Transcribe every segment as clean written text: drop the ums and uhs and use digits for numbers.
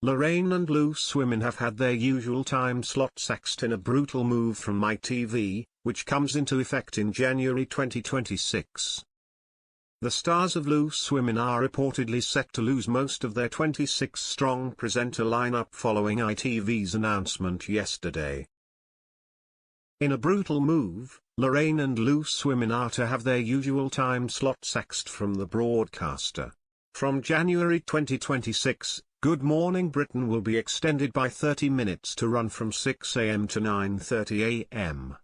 Lorraine and Loose Women have had their usual time slots axed in a brutal move from ITV, which comes into effect in January 2026. The stars of Loose Women are reportedly set to lose most of their 26-strong presenter lineup following ITV's announcement yesterday. In a brutal move, Lorraine and Loose Women are to have their usual time slots axed from the broadcaster. From January 2026, Good Morning Britain will be extended by 30 minutes to run from 6 a.m. to 9:30 a.m.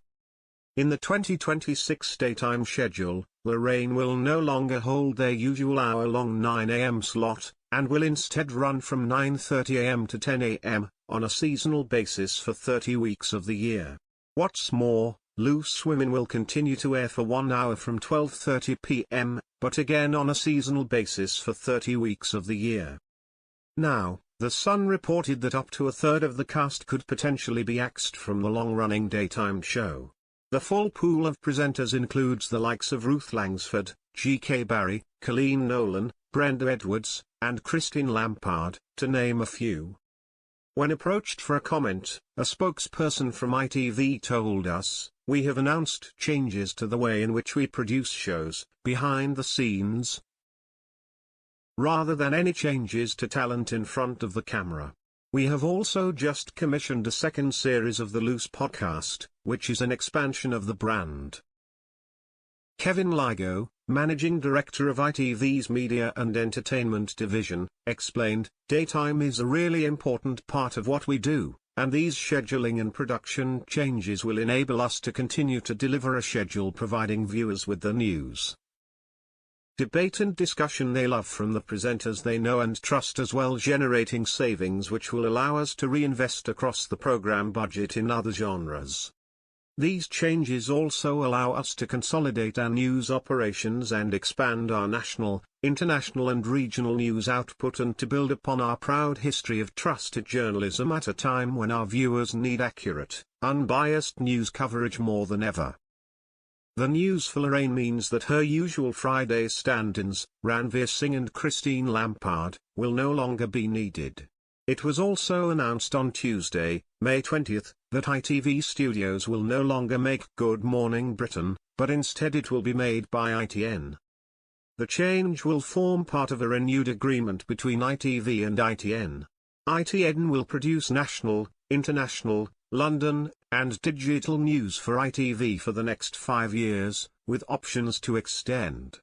In the 2026 daytime schedule, Lorraine will no longer hold their usual hour-long 9 a.m. slot, and will instead run from 9:30 a.m. to 10 a.m., on a seasonal basis for 30 weeks of the year. What's more, Loose Women will continue to air for 1 hour from 12:30 p.m., but again on a seasonal basis for 30 weeks of the year. Now, The Sun reported that up to a third of the cast could potentially be axed from the long-running daytime show. The full pool of presenters includes the likes of Ruth Langsford, G.K. Barry, Colleen Nolan, Brenda Edwards, and Christine Lampard, to name a few. When approached for a comment, a spokesperson from ITV told us, "We have announced changes to the way in which we produce shows, behind the scenes, rather than any changes to talent in front of the camera. We have also just commissioned a second series of the Loose podcast, which is an expansion of the brand." Kevin Ligo, managing director of ITV's Media and Entertainment division, explained, "Daytime is a really important part of what we do, and these scheduling and production changes will enable us to continue to deliver a schedule providing viewers with the news, debate and discussion they love from the presenters they know and trust, as well generating savings which will allow us to reinvest across the program budget in other genres. These changes also allow us to consolidate our news operations and expand our national, international and regional news output, and to build upon our proud history of trusted journalism at a time when our viewers need accurate, unbiased news coverage more than ever." The news for Lorraine means that her usual Friday stand-ins, Ranveer Singh and Christine Lampard, will no longer be needed. It was also announced on Tuesday, May 20th, that ITV Studios will no longer make Good Morning Britain, but instead it will be made by ITN. The change will form part of a renewed agreement between ITV and ITN. ITN will produce national, international, London, and digital news for ITV for the next 5 years, with options to extend.